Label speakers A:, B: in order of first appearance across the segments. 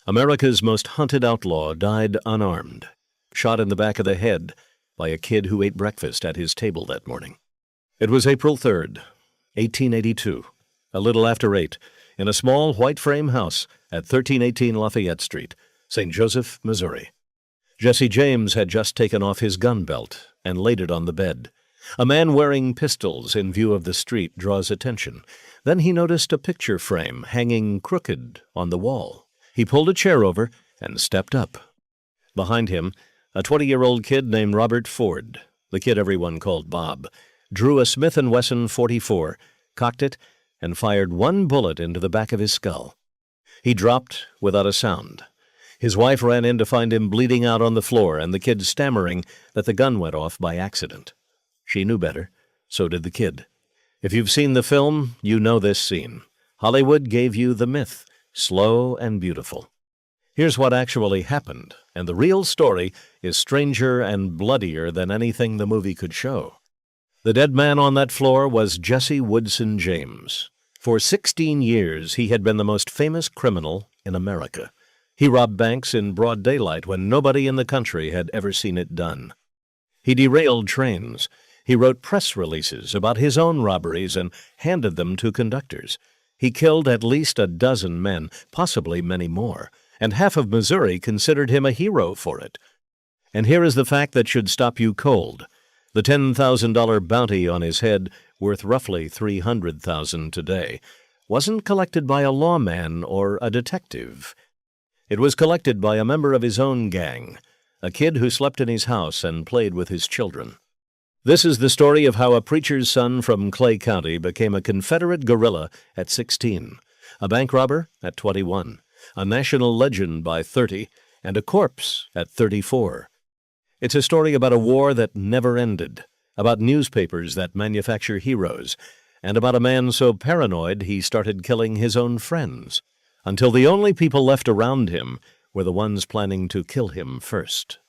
A: America's most hunted outlaw died unarmed, shot in the back of the head by a kid who ate breakfast at his table that morning. It was April 3rd, 1882, a little after 8, in a small white frame house at 1318 Lafayette Street, St. Joseph, Missouri. Jesse James had just taken off his gun belt and laid it on the bed. A man wearing pistols in view of the street draws attention. Then he noticed a picture frame hanging crooked on the wall. He pulled a chair over and stepped up. Behind him, a 20-year-old kid named Robert Ford, the kid everyone called Bob, drew a Smith & Wesson .44, cocked it, and fired one bullet into the back of his skull. He dropped without a sound. His wife ran in to find him bleeding out on the floor and the kid stammering that the gun went off by accident. She knew better. So did the kid. If you've seen the film, you know this scene. Hollywood gave you the myth, slow and beautiful. Here's what actually happened, and the real story is stranger and bloodier than anything the movie could show. The dead man on that floor was Jesse Woodson James. For 16 years, he had been the most famous criminal in America. He robbed banks in broad daylight when nobody in the country had ever seen it done. He derailed trains. He wrote press releases about his own robberies and handed them to conductors. He killed at least a dozen men, possibly many more, and half of Missouri considered him a hero for it. And here is the fact that should stop you cold. The $10,000 bounty on his head, worth roughly $300,000 today, wasn't collected by a lawman or a detective. It was collected by a member of his own gang, a kid who slept in his house and played with his children. This is the story of how a preacher's son from Clay County became a Confederate guerrilla at 16, a bank robber at 21, a national legend by 30, and a corpse at 34. It's a story about a war that never ended, about newspapers that manufacture heroes, and about a man so paranoid he started killing his own friends, until the only people left around him were the ones planning to kill him first.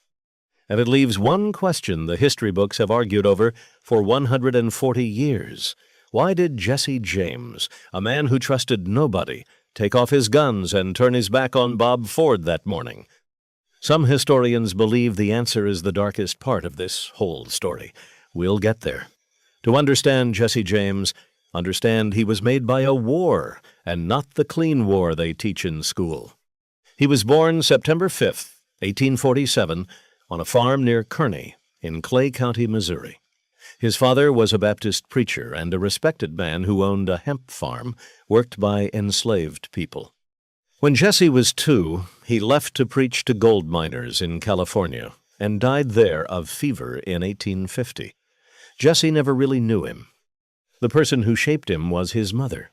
A: And it leaves one question the history books have argued over for 140 years. Why did Jesse James, a man who trusted nobody, take off his guns and turn his back on Bob Ford that morning? Some historians believe the answer is the darkest part of this whole story. We'll get there. To understand Jesse James, understand he was made by a war, and not the clean war they teach in school. He was born September 5th, 1847, on a farm near Kearney in Clay County, Missouri. His father was a Baptist preacher and a respected man who owned a hemp farm worked by enslaved people. When Jesse was 2, he left to preach to gold miners in California and died there of fever in 1850. Jesse never really knew him. The person who shaped him was his mother,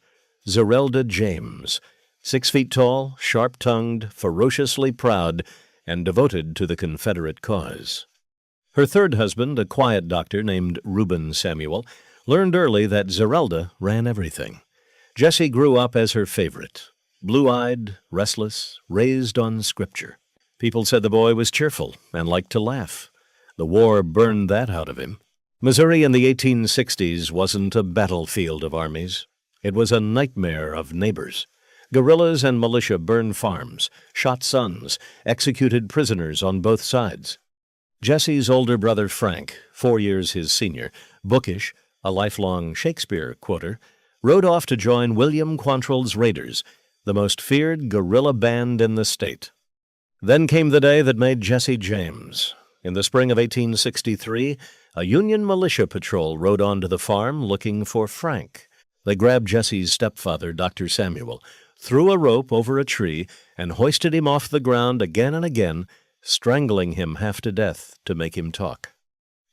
A: Zerelda James, 6 feet tall, sharp-tongued, ferociously proud, and devoted to the Confederate cause. Her third husband, a quiet doctor named Reuben Samuel, learned early that Zerelda ran everything. Jesse grew up as her favorite, blue-eyed, restless, raised on Scripture. People said the boy was cheerful and liked to laugh. The war burned that out of him. Missouri in the 1860s wasn't a battlefield of armies. It was a nightmare of neighbors. Guerrillas and militia burned farms, shot sons, executed prisoners on both sides. Jesse's older brother Frank, 4 years his senior, bookish, a lifelong Shakespeare quoter, rode off to join William Quantrill's Raiders, the most feared guerrilla band in the state. Then came the day that made Jesse James. In the spring of 1863, a Union militia patrol rode onto the farm looking for Frank. They grabbed Jesse's stepfather, Dr. Samuel, threw a rope over a tree, and hoisted him off the ground again and again, strangling him half to death to make him talk.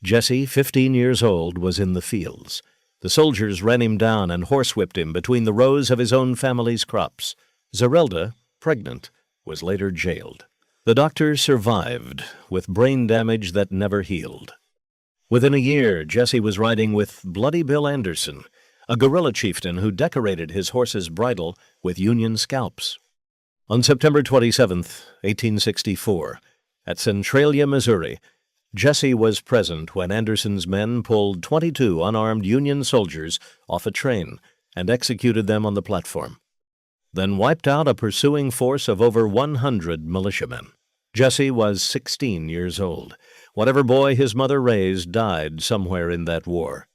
A: Jesse, 15 years old, was in the fields. The soldiers ran him down and horsewhipped him between the rows of his own family's crops. Zerelda, pregnant, was later jailed. The doctor survived, with brain damage that never healed. Within a year, Jesse was riding with Bloody Bill Anderson, a guerrilla chieftain who decorated his horse's bridle with Union scalps. On September 27, 1864, at Centralia, Missouri, Jesse was present when Anderson's men pulled 22 unarmed Union soldiers off a train and executed them on the platform. then wiped out a pursuing force of over 100 militiamen. Jesse was 16 years old. Whatever boy his mother raised died somewhere in that war.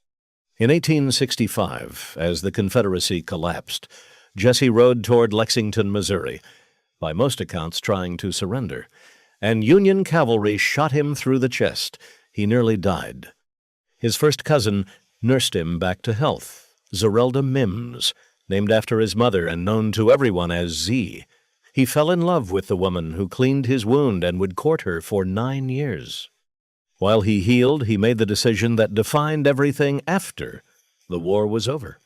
A: In 1865, as the Confederacy collapsed, Jesse rode toward Lexington, Missouri, by most accounts trying to surrender, and Union cavalry shot him through the chest. He nearly died. His first cousin nursed him back to health, Zerelda Mims, named after his mother and known to everyone as Z. He fell in love with the woman who cleaned his wound and would court her for 9 years. While he healed, he made the decision that defined everything after the war was over.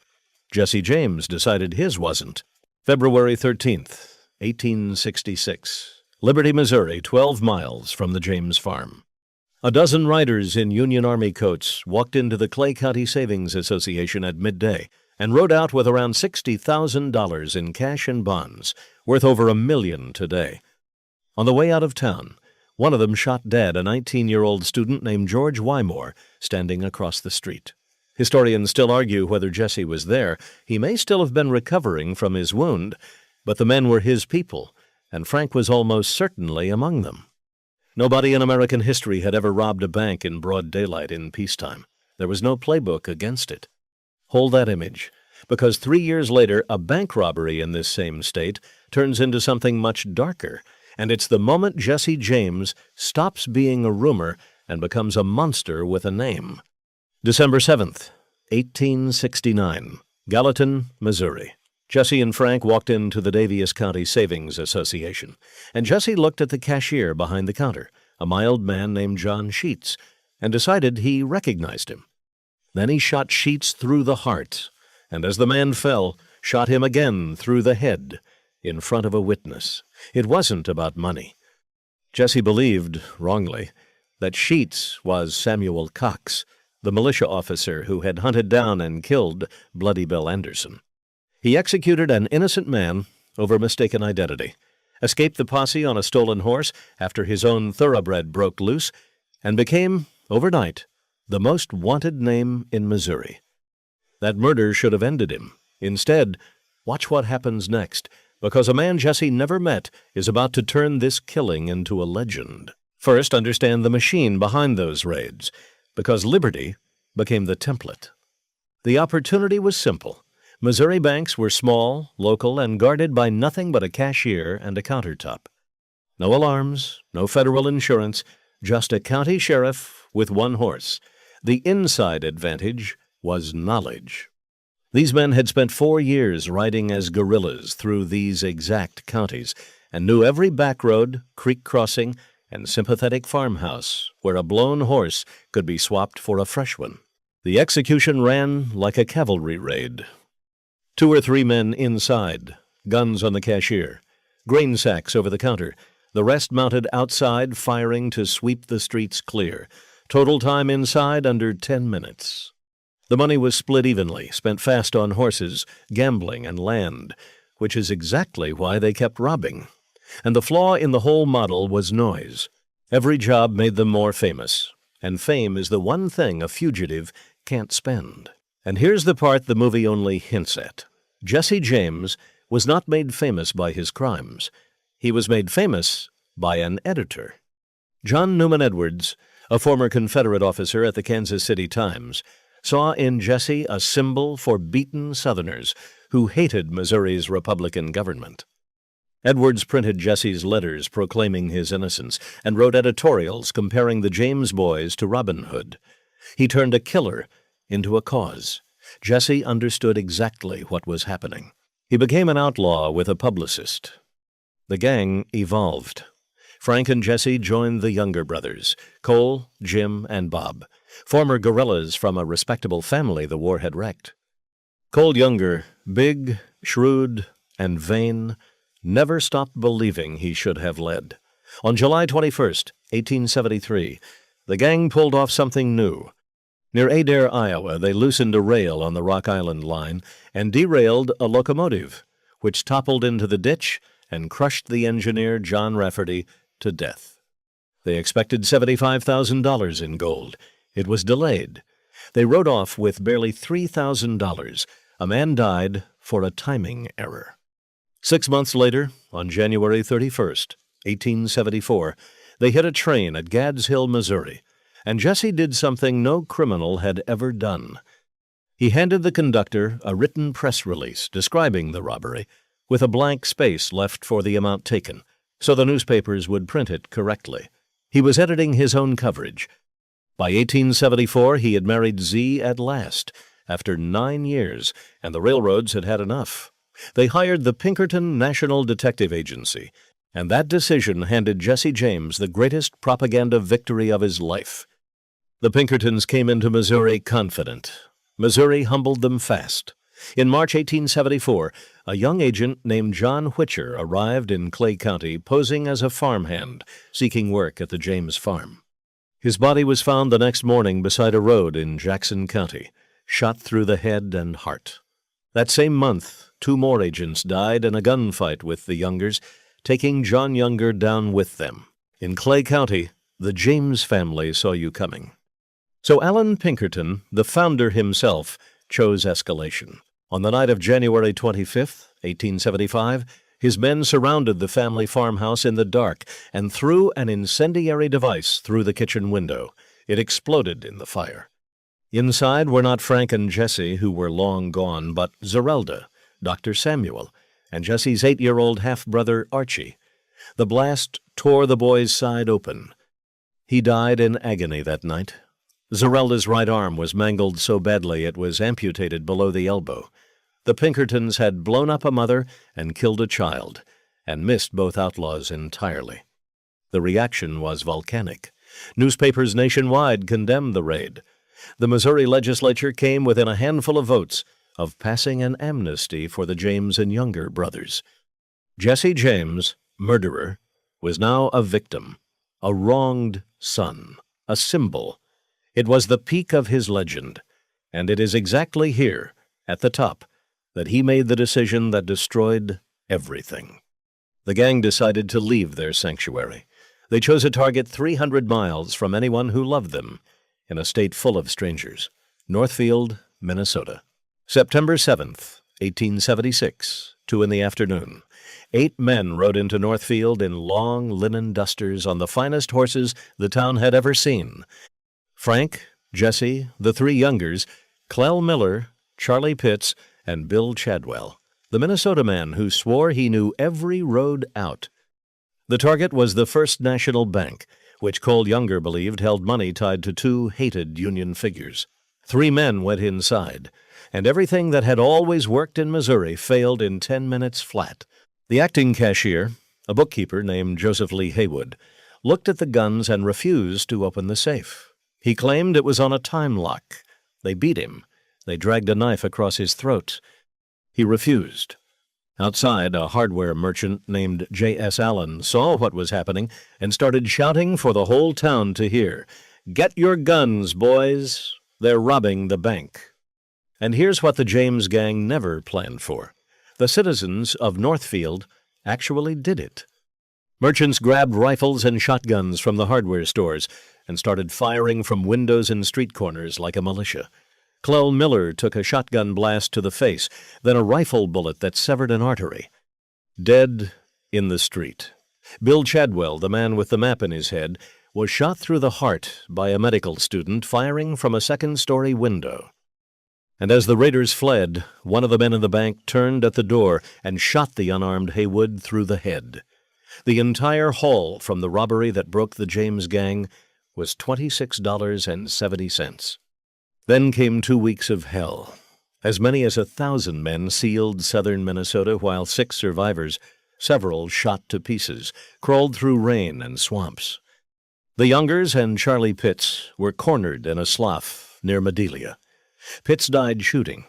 A: Jesse James decided his wasn't. February 13th, 1866. Liberty, Missouri, 12 miles from the James farm. A dozen riders in Union Army coats walked into the Clay County Savings Association at midday and rode out with around $60,000 in cash and bonds, worth over $1 million today. On the way out of town, one of them shot dead a 19-year-old student named George Wymore, standing across the street. Historians still argue whether Jesse was there. He may still have been recovering from his wound, but the men were his people, and Frank was almost certainly among them. Nobody in American history had ever robbed a bank in broad daylight in peacetime. There was no playbook against it. Hold that image, because 3 years later, a bank robbery in this same state turns into something much darker, and it's the moment Jesse James stops being a rumor and becomes a monster with a name. December 7th, 1869, Gallatin, Missouri. Jesse and Frank walked into the Daviess County Savings Association, and Jesse looked at the cashier behind the counter, a mild man named John Sheets, and decided he recognized him. Then he shot Sheets through the heart, and as the man fell, shot him again through the head, in front of a witness. It wasn't about money. Jesse believed, wrongly, that Sheets was Samuel Cox, the militia officer who had hunted down and killed Bloody Bill Anderson. He executed an innocent man over mistaken identity, escaped the posse on a stolen horse after his own thoroughbred broke loose, and became, overnight, the most wanted name in Missouri. That murder should have ended him. Instead, watch what happens next, because a man Jesse never met is about to turn this killing into a legend. First, understand the machine behind those raids, because Liberty became the template. The opportunity was simple. Missouri banks were small, local, and guarded by nothing but a cashier and a countertop. No alarms, no federal insurance, just a county sheriff with one horse. The inside advantage was knowledge. These men had spent 4 years riding as guerrillas through these exact counties and knew every back road, creek crossing, and sympathetic farmhouse where a blown horse could be swapped for a fresh one. The execution ran like a cavalry raid. 2 or 3 men inside, guns on the cashier, grain sacks over the counter, the rest mounted outside, firing to sweep the streets clear. Total time inside under 10 minutes. The money was split evenly, spent fast on horses, gambling, and land, which is exactly why they kept robbing. And the flaw in the whole model was noise. Every job made them more famous, and fame is the one thing a fugitive can't spend. And here's the part the movie only hints at. Jesse James was not made famous by his crimes. He was made famous by an editor. John Newman Edwards, a former Confederate officer at the Kansas City Times, saw in Jesse a symbol for beaten Southerners who hated Missouri's Republican government. Edwards printed Jesse's letters proclaiming his innocence and wrote editorials comparing the James boys to Robin Hood. He turned a killer into a cause. Jesse understood exactly what was happening. He became an outlaw with a publicist. The gang evolved. Frank and Jesse joined the younger brothers, Cole, Jim, and Bob, former guerrillas from a respectable family the war had wrecked. Cole Younger, big, shrewd, and vain, never stopped believing he should have led. On July 21st, 1873, the gang pulled off something new. Near Adair, Iowa, they loosened a rail on the Rock Island line and derailed a locomotive, which toppled into the ditch and crushed the engineer, John Rafferty, to death. They expected $75,000 in gold. It was delayed. They rode off with barely $3,000. A man died for a timing error. 6 months later, on January 31st, 1874, they hit a train at Gads Hill, Missouri, and Jesse did something no criminal had ever done. He handed the conductor a written press release describing the robbery, with a blank space left for the amount taken, so the newspapers would print it correctly. He was editing his own coverage. By 1874, he had married Z at last, after 9 years, and the railroads had had enough. They hired the Pinkerton National Detective Agency, and that decision handed Jesse James the greatest propaganda victory of his life. The Pinkertons came into Missouri confident. Missouri humbled them fast. In March 1874, a young agent named John Whicher arrived in Clay County posing as a farmhand, seeking work at the James farm. His body was found the next morning beside a road in Jackson County, shot through the head and heart. That same month, 2 more agents died in a gunfight with the Youngers, taking John Younger down with them. In Clay County, the James family saw you coming. So Allan Pinkerton, the founder himself, chose escalation. On the night of January 25th, 1875, his men surrounded the family farmhouse in the dark and threw an incendiary device through the kitchen window. It exploded in the fire. Inside were not Frank and Jesse, who were long gone, but Zerelda, Dr. Samuel, and Jesse's 8-year-old half-brother Archie. The blast tore the boy's side open. He died in agony that night. Zerelda's right arm was mangled so badly it was amputated below the elbow. The Pinkertons had blown up a mother and killed a child, and missed both outlaws entirely. The reaction was volcanic. Newspapers nationwide condemned the raid. The Missouri legislature came within a handful of votes of passing an amnesty for the James and Younger brothers. Jesse James, murderer, was now a victim, a wronged son, a symbol. It was the peak of his legend, and it is exactly here, at the top, that he made the decision that destroyed everything. The gang decided to leave their sanctuary. They chose a target 300 miles from anyone who loved them, in a state full of strangers, Northfield, Minnesota. September 7th, 1876, 2 in the afternoon. 8 men rode into Northfield in long linen dusters on the finest horses the town had ever seen. Frank, Jesse, the 3 Youngers, Clell Miller, Charlie Pitts, and Bill Chadwell, the Minnesota man who swore he knew every road out. The target was the First National Bank, which Cole Younger believed held money tied to 2 hated Union figures. 3 men went inside, and everything that had always worked in Missouri failed in 10 minutes flat. The acting cashier, a bookkeeper named Joseph Lee Haywood, looked at the guns and refused to open the safe. He claimed it was on a time lock. They beat him. They dragged a knife across his throat. He refused. Outside, a hardware merchant named J.S. Allen saw what was happening and started shouting for the whole town to hear, "Get your guns, boys! They're robbing the bank." And here's what the James gang never planned for. The citizens of Northfield actually did it. Merchants grabbed rifles and shotguns from the hardware stores and started firing from windows and street corners like a militia. Clell Miller took a shotgun blast to the face, then a rifle bullet that severed an artery. Dead in the street. Bill Chadwell, the man with the map in his head, was shot through the heart by a medical student firing from a second-story window. And as the raiders fled, one of the men in the bank turned at the door and shot the unarmed Haywood through the head. The entire haul from the robbery that broke the James gang was $26.70. Then came 2 weeks of hell. As many as 1,000 men sealed southern Minnesota, while 6 survivors, several shot to pieces, crawled through rain and swamps. The Youngers and Charlie Pitts were cornered in a slough near Madelia. Pitts died shooting.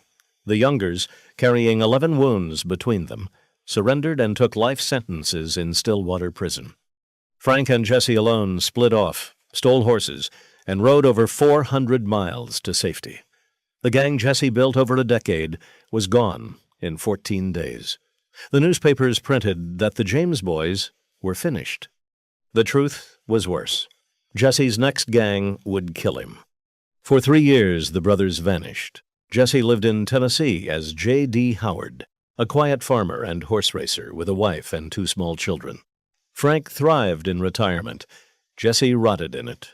A: The Youngers, carrying 11 wounds between them, surrendered and took life sentences in Stillwater Prison. Frank and Jesse alone split off, stole horses, and rode over 400 miles to safety. The gang Jesse built over a decade was gone in 14 days. The newspapers printed that the James boys were finished. The truth was worse. Jesse's next gang would kill him. For 3 years, the brothers vanished. Jesse lived in Tennessee as J.D. Howard. a quiet farmer and horse racer with a wife and 2 small children. Frank thrived in retirement. Jesse rotted in it.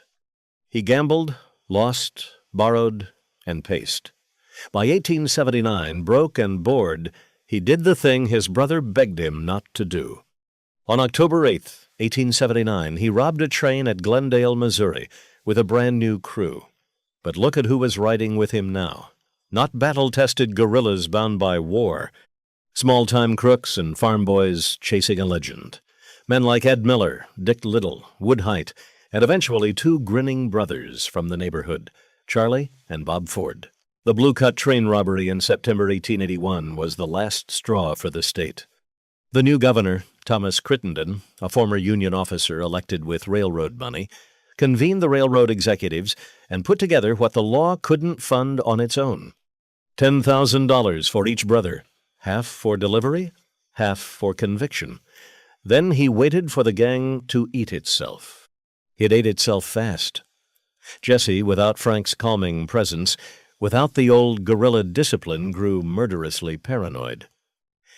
A: He gambled, lost, borrowed, and paced. By 1879, broke and bored, he did the thing his brother begged him not to do. On October 8, 1879, he robbed a train at Glendale, Missouri, with a brand-new crew. But look at who was riding with him now. Not battle-tested guerrillas bound by war. Small-time crooks and farm boys chasing a legend. Men like Ed Miller, Dick Little, Wood Height, and eventually 2 grinning brothers from the neighborhood, Charlie and Bob Ford. The Blue Cut train robbery in September 1881 was the last straw for the state. The new governor, Thomas Crittenden, a former Union officer elected with railroad money, convened the railroad executives and put together what the law couldn't fund on its own. $10,000 for each brother, half for delivery, half for conviction. Then he waited for the gang to eat itself. It ate itself fast. Jesse, without Frank's calming presence, without the old guerrilla discipline, grew murderously paranoid.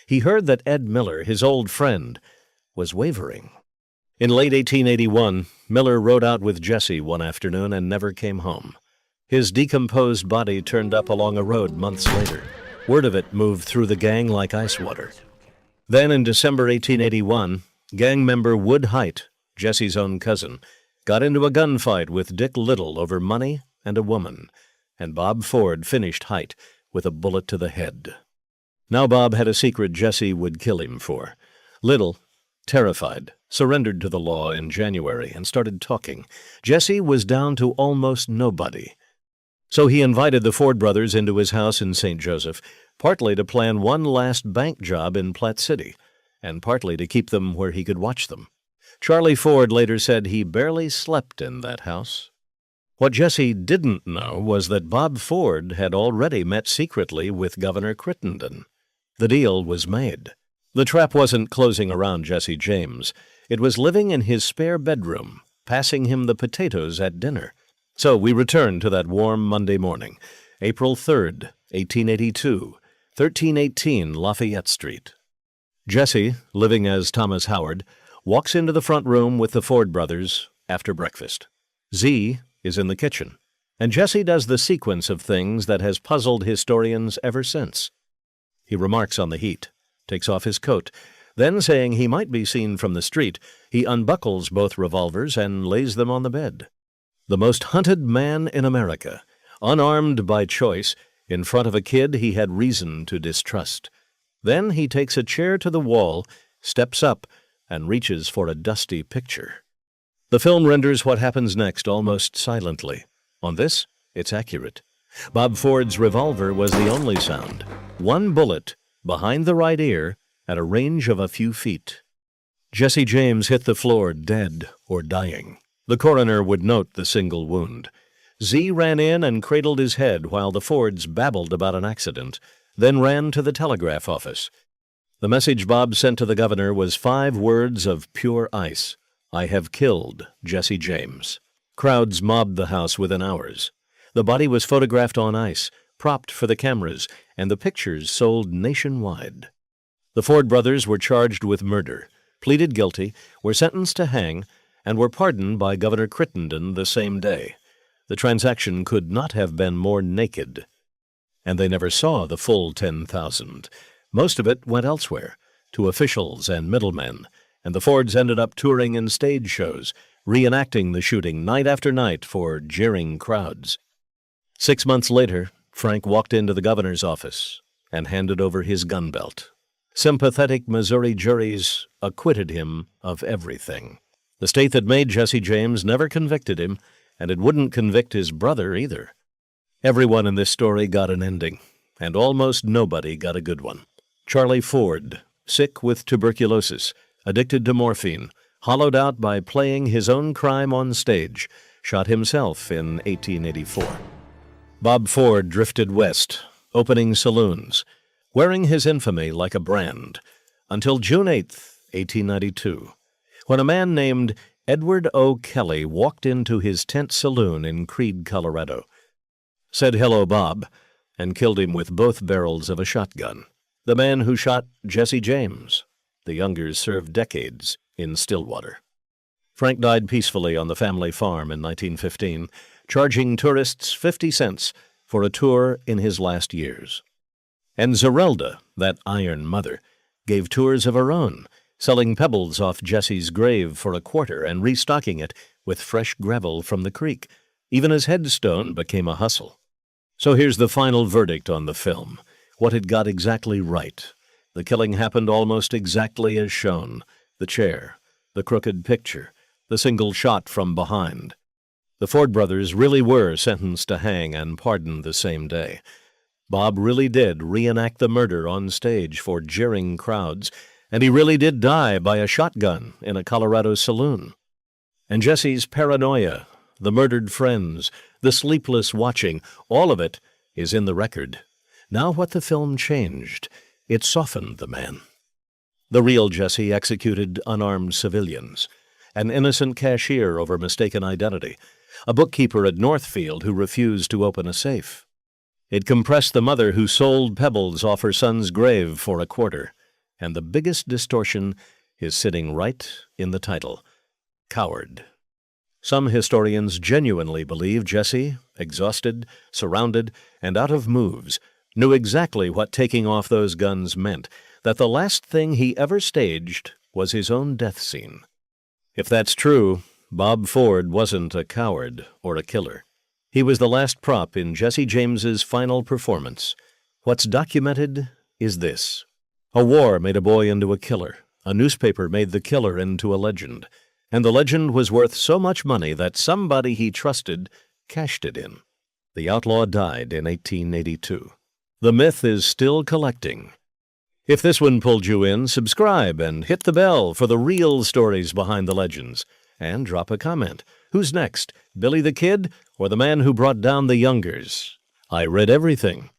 A: He heard that Ed Miller, his old friend, was wavering. In late 1881, Miller rode out with Jesse one afternoon and never came home. His decomposed body turned up along a road months later. Word of it moved through the gang like ice water. Then in December 1881, gang member Wood Height, Jesse's own cousin, got into a gunfight with Dick Little over money and a woman, and Bob Ford finished Height with a bullet to the head. Now Bob had a secret Jesse would kill him for. Little, terrified, surrendered to the law in January and started talking. Jesse was down to almost nobody. So he invited the Ford brothers into his house in St. Joseph, partly to plan one last bank job in Platte City, and partly to keep them where he could watch them. Charlie Ford later said he barely slept in that house. What Jesse didn't know was that Bob Ford had already met secretly with Governor Crittenden. The deal was made. The trap wasn't closing around Jesse James. It was living in his spare bedroom, passing him the potatoes at dinner. So we return to that warm Monday morning, April 3rd, 1882, 1318 Lafayette Street. Jesse, living as Thomas Howard, walks into the front room with the Ford brothers after breakfast. Z is in the kitchen, and Jesse does the sequence of things that has puzzled historians ever since. He remarks on the heat, takes off his coat, then, saying he might be seen from the street, he unbuckles both revolvers and lays them on the bed. The most hunted man in America, unarmed by choice, in front of a kid he had reason to distrust. Then he takes a chair to the wall, steps up, and reaches for a dusty picture. The film renders what happens next almost silently. On this, it's accurate. Bob Ford's revolver was the only sound. One bullet, behind the right ear, at a range of a few feet. Jesse James hit the floor dead or dying. The coroner would note the single wound. Z ran in and cradled his head while the Fords babbled about an accident, then ran to the telegraph office. The message Bob sent to the governor was 5 words of pure ice. I have killed Jesse James. Crowds mobbed the house within hours. The body was photographed on ice, propped for the cameras, and the pictures sold nationwide. The Ford brothers were charged with murder, pleaded guilty, were sentenced to hang, and were pardoned by Governor Crittenden the same day. The transaction could not have been more naked. And they never saw the full 10,000. Most of it went elsewhere, to officials and middlemen, and the Fords ended up touring in stage shows, reenacting the shooting night after night for jeering crowds. 6 months later, Frank walked into the governor's office and handed over his gun belt. Sympathetic Missouri juries acquitted him of everything. The state that made Jesse James never convicted him, and it wouldn't convict his brother either. Everyone in this story got an ending, and almost nobody got a good one. Charlie Ford, sick with tuberculosis, addicted to morphine, hollowed out by playing his own crime on stage, shot himself in 1884. Bob Ford drifted west, opening saloons, wearing his infamy like a brand, until June 8, 1892. When a man named Edward O. Kelly walked into his tent saloon in Creede, Colorado, said hello, Bob, and killed him with both barrels of a shotgun. The man who shot Jesse James. The Youngers served decades in Stillwater. Frank died peacefully on the family farm in 1915, charging tourists 50 cents for a tour in his last years. And Zerelda, that iron mother, gave tours of her own, selling pebbles off Jesse's grave for a quarter and restocking it with fresh gravel from the creek. Even his headstone became a hustle. So here's the final verdict on the film, what it got exactly right. The killing happened almost exactly as shown. The chair, the crooked picture, the single shot from behind. The Ford brothers really were sentenced to hang and pardoned the same day. Bob really did reenact the murder on stage for jeering crowds, and he really did die by a shotgun in a Colorado saloon. And Jesse's paranoia, the murdered friends, the sleepless watching, all of it is in the record. Now what the film changed, it softened the man. The real Jesse executed unarmed civilians, an innocent cashier over mistaken identity, a bookkeeper at Northfield who refused to open a safe. It compressed the mother who sold pebbles off her son's grave for a quarter. And the biggest distortion is sitting right in the title, Coward. Some historians genuinely believe Jesse, exhausted, surrounded, and out of moves, knew exactly what taking off those guns meant, that the last thing he ever staged was his own death scene. If that's true, Bob Ford wasn't a coward or a killer. He was the last prop in Jesse James's final performance. What's documented is this. A war made a boy into a killer. A newspaper made the killer into a legend. And the legend was worth so much money that somebody he trusted cashed it in. The outlaw died in 1882. The myth is still collecting. If this one pulled you in, subscribe and hit the bell for the real stories behind the legends. And drop a comment. Who's next, Billy the Kid or the man who brought down the Youngers? I read everything.